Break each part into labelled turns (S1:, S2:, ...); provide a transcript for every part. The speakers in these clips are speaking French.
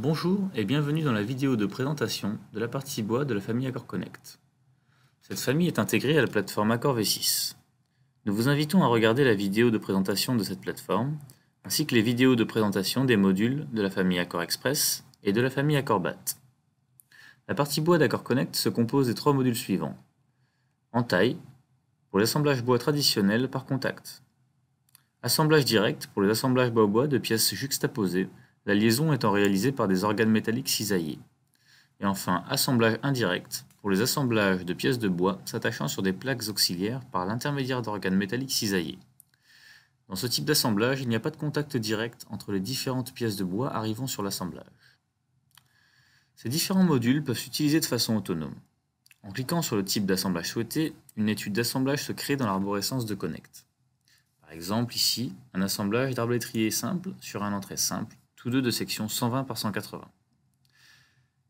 S1: Bonjour et bienvenue dans la vidéo de présentation de la partie bois de la famille Accord Connect. Cette famille est intégrée à la plateforme Accord V6. Nous vous invitons à regarder la vidéo de présentation de cette plateforme, ainsi que les vidéos de présentation des modules de la famille Accord Express et de la famille Accord BAT. La partie bois d'Accord Connect se compose des trois modules suivants. En taille, pour l'assemblage bois traditionnel par contact. Assemblage direct pour les assemblages bois-bois de pièces juxtaposées, la liaison étant réalisée par des organes métalliques cisaillés. Et enfin, assemblage indirect pour les assemblages de pièces de bois s'attachant sur des plaques auxiliaires par l'intermédiaire d'organes métalliques cisaillés. Dans ce type d'assemblage, il n'y a pas de contact direct entre les différentes pièces de bois arrivant sur l'assemblage. Ces différents modules peuvent s'utiliser de façon autonome. En cliquant sur le type d'assemblage souhaité, une étude d'assemblage se crée dans l'arborescence de Connect. Par exemple, ici, un assemblage d'arbre étrier simple sur un entrée simple, tous deux de section 120 par 180.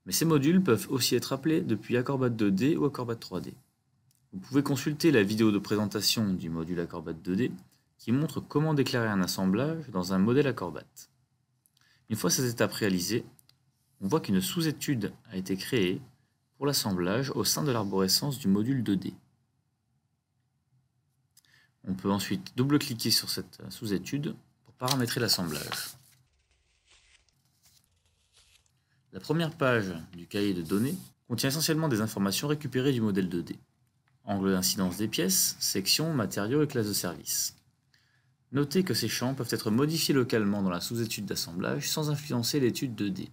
S1: Mais ces modules peuvent aussi être appelés depuis Accord-BAT 2D ou Accord-BAT 3D. Vous pouvez consulter la vidéo de présentation du module Accord-BAT 2D qui montre comment déclarer un assemblage dans un modèle Accord-BAT. Une fois cette étape réalisée, on voit qu'une sous-étude a été créée pour l'assemblage au sein de l'arborescence du module 2D. On peut ensuite double-cliquer sur cette sous-étude pour paramétrer l'assemblage. La première page du cahier de données contient essentiellement des informations récupérées du modèle 2D. Angle d'incidence des pièces, sections, matériaux et classes de service. Notez que ces champs peuvent être modifiés localement dans la sous-étude d'assemblage sans influencer l'étude 2D.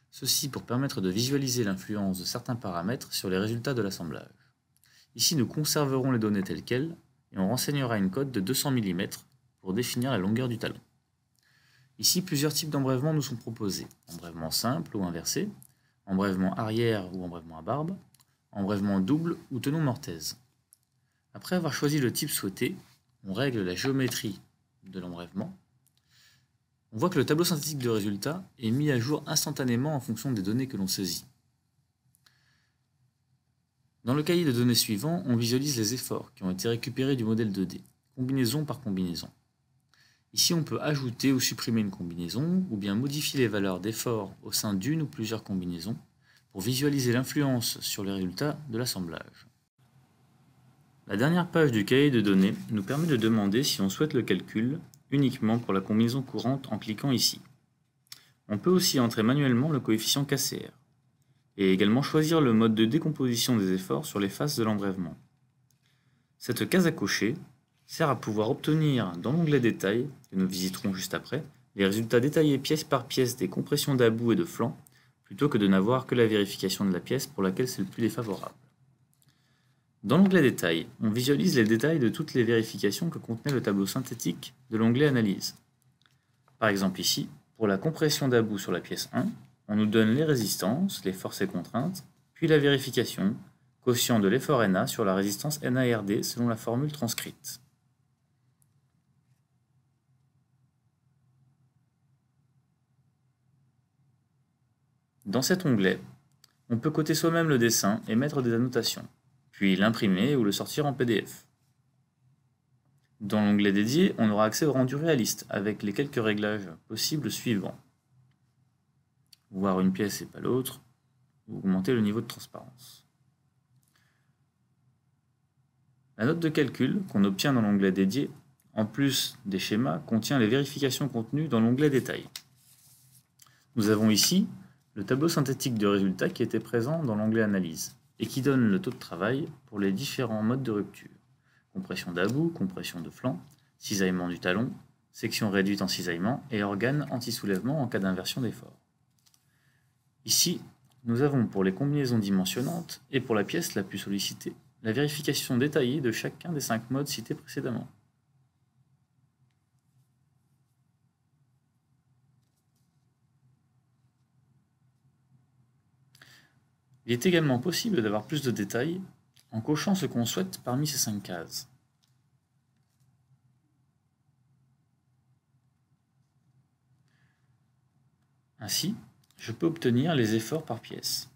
S1: Ceci pour permettre de visualiser l'influence de certains paramètres sur les résultats de l'assemblage. Ici, nous conserverons les données telles quelles et on renseignera une cote de 200 mm pour définir la longueur du talon. Ici, plusieurs types d'embrèvements nous sont proposés. Embrèvement simple ou inversé, embrèvement arrière ou embrèvement à barbe, embrèvement double ou tenon mortaise. Après avoir choisi le type souhaité, on règle la géométrie de l'embrèvement. On voit que le tableau synthétique de résultats est mis à jour instantanément en fonction des données que l'on saisit. Dans le cahier de données suivant, on visualise les efforts qui ont été récupérés du modèle 2D, combinaison par combinaison. Ici, on peut ajouter ou supprimer une combinaison, ou bien modifier les valeurs d'effort au sein d'une ou plusieurs combinaisons, pour visualiser l'influence sur les résultats de l'assemblage. La dernière page du cahier de données nous permet de demander si on souhaite le calcul uniquement pour la combinaison courante en cliquant ici. On peut aussi entrer manuellement le coefficient KCR, et également choisir le mode de décomposition des efforts sur les faces de l'embrèvement. Cette case à cocher sert à pouvoir obtenir dans l'onglet Détails, que nous visiterons juste après, les résultats détaillés pièce par pièce des compressions d'about et de flanc, plutôt que de n'avoir que la vérification de la pièce pour laquelle c'est le plus défavorable. Dans l'onglet Détails, on visualise les détails de toutes les vérifications que contenait le tableau synthétique de l'onglet Analyse. Par exemple ici, pour la compression d'about sur la pièce 1, on nous donne les résistances, les forces et contraintes, puis la vérification, quotient de l'effort NA sur la résistance NARD selon la formule transcrite. Dans cet onglet, on peut coter soi-même le dessin et mettre des annotations, puis l'imprimer ou le sortir en PDF. Dans l'onglet dédié, on aura accès au rendu réaliste avec les quelques réglages possibles suivants. Voir une pièce et pas l'autre, ou augmenter le niveau de transparence. La note de calcul qu'on obtient dans l'onglet dédié, en plus des schémas, contient les vérifications contenues dans l'onglet Détails. Nous avons ici le tableau synthétique de résultats qui était présent dans l'onglet Analyse et qui donne le taux de travail pour les différents modes de rupture. Compression d'about, compression de flanc, cisaillement du talon, section réduite en cisaillement et organe anti-soulèvement en cas d'inversion d'effort. Ici, nous avons pour les combinaisons dimensionnantes et pour la pièce la plus sollicitée, la vérification détaillée de chacun des 5 modes cités précédemment. Il est également possible d'avoir plus de détails en cochant ce qu'on souhaite parmi ces 5 cases. Ainsi, je peux obtenir les efforts par pièce,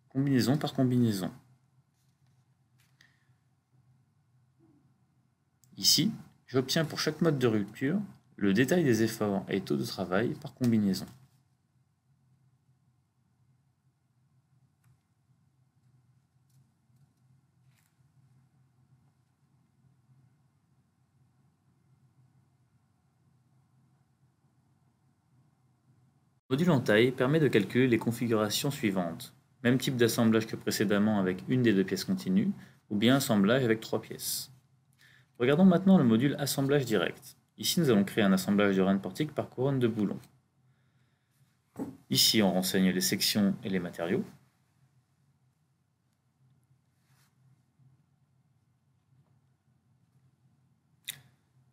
S1: combinaison par combinaison. Ici, j'obtiens pour chaque mode de rupture le détail des efforts et taux de travail par combinaison. Le module en taille permet de calculer les configurations suivantes. Même type d'assemblage que précédemment avec une des deux pièces continues, ou bien assemblage avec 3 pièces. Regardons maintenant le module assemblage direct. Ici, nous allons créer un assemblage de reine portique par couronne de boulons. Ici, on renseigne les sections et les matériaux.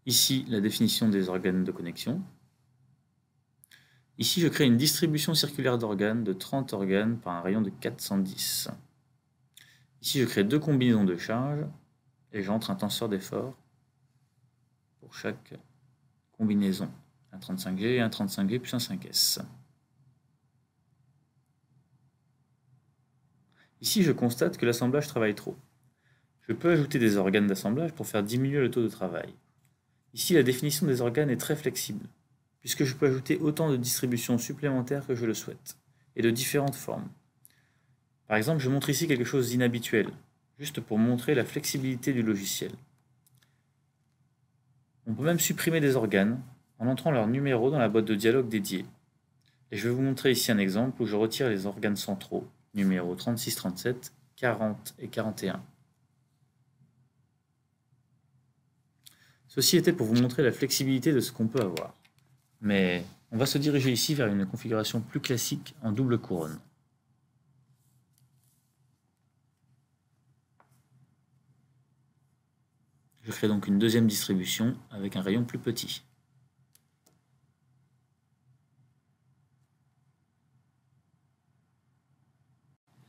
S1: Ici, la définition des organes de connexion. Ici, je crée une distribution circulaire d'organes de 30 organes par un rayon de 410. Ici, je crée deux combinaisons de charges et j'entre un tenseur d'effort pour chaque combinaison, un 35G et un 35G plus un 5S. Ici, je constate que l'assemblage travaille trop. Je peux ajouter des organes d'assemblage pour faire diminuer le taux de travail. Ici, la définition des organes est très flexible, puisque je peux ajouter autant de distributions supplémentaires que je le souhaite, et de différentes formes. Par exemple, je montre ici quelque chose d'inhabituel, juste pour montrer la flexibilité du logiciel. On peut même supprimer des organes en entrant leur numéro dans la boîte de dialogue dédiée. Et je vais vous montrer ici un exemple où je retire les organes centraux, numéros 36, 37, 40 et 41. Ceci était pour vous montrer la flexibilité de ce qu'on peut avoir. Mais on va se diriger ici vers une configuration plus classique en double couronne. Je crée donc une deuxième distribution avec un rayon plus petit.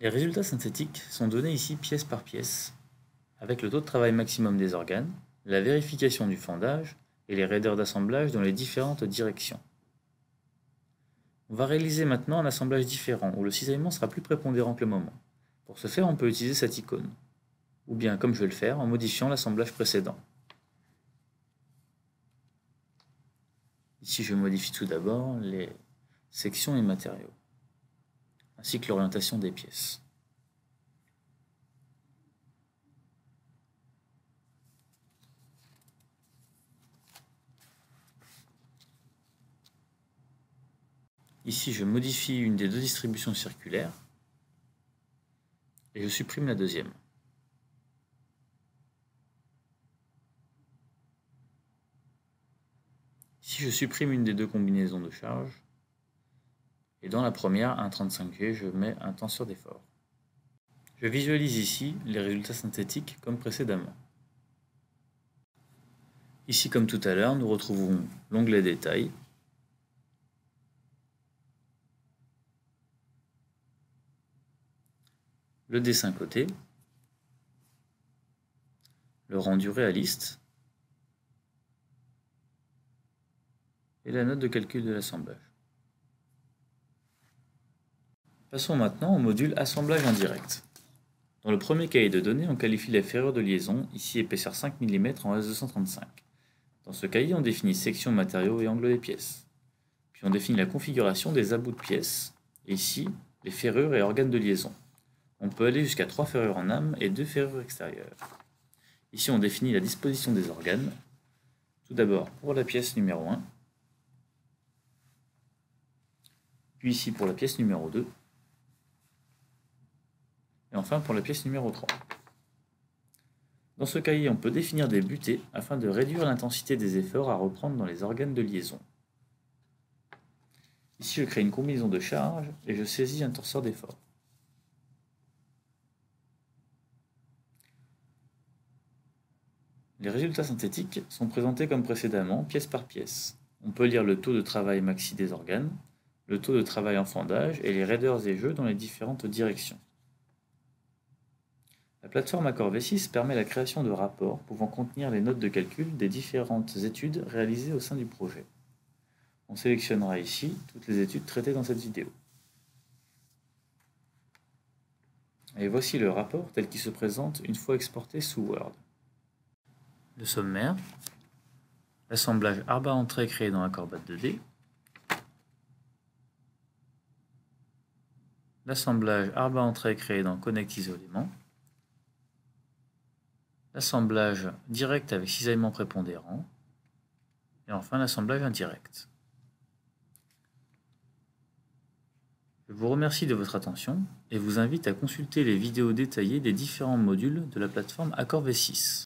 S1: Les résultats synthétiques sont donnés ici pièce par pièce, avec le taux de travail maximum des organes, la vérification du fendage et les raideurs d'assemblage dans les différentes directions. On va réaliser maintenant un assemblage différent où le cisaillement sera plus prépondérant que le moment. Pour ce faire, on peut utiliser cette icône, ou bien comme je vais le faire en modifiant l'assemblage précédent. Ici, je modifie tout d'abord les sections et matériaux, ainsi que l'orientation des pièces. Ici, je modifie une des deux distributions circulaires et je supprime la deuxième. Ici, je supprime une des deux combinaisons de charges et dans la première, un 35G, je mets un tenseur d'effort. Je visualise ici les résultats synthétiques comme précédemment. Ici, comme tout à l'heure, nous retrouvons l'onglet Détails, le dessin coté, le rendu réaliste et la note de calcul de l'assemblage. Passons maintenant au module assemblage indirect. Dans le premier cahier de données, on qualifie la ferrure de liaison, ici épaisseur 5 mm en S235. Dans ce cahier, on définit section, matériaux et angle des pièces. Puis on définit la configuration des abouts de pièces, et ici, les ferrures et organes de liaison. On peut aller jusqu'à 3 ferrures en âme et 2 ferrures extérieures. Ici, on définit la disposition des organes. Tout d'abord pour la pièce numéro 1, puis ici pour la pièce numéro 2, et enfin pour la pièce numéro 3. Dans ce cahier, on peut définir des butées afin de réduire l'intensité des efforts à reprendre dans les organes de liaison. Ici, je crée une combinaison de charges et je saisis un tenseur d'effort. Les résultats synthétiques sont présentés comme précédemment, pièce par pièce. On peut lire le taux de travail maxi des organes, le taux de travail en fendage et les raideurs et jeux dans les différentes directions. La plateforme Accord V6 permet la création de rapports pouvant contenir les notes de calcul des différentes études réalisées au sein du projet. On sélectionnera ici toutes les études traitées dans cette vidéo. Et voici le rapport tel qu'il se présente une fois exporté sous Word. Le sommaire, l'assemblage arbre-entrée créé dans Acrobat 2D, l'assemblage arbre-entrée créé dans Connect Isolément, l'assemblage direct avec cisaillement prépondérant, et enfin l'assemblage indirect. Je vous remercie de votre attention et vous invite à consulter les vidéos détaillées des différents modules de la plateforme Accord V6.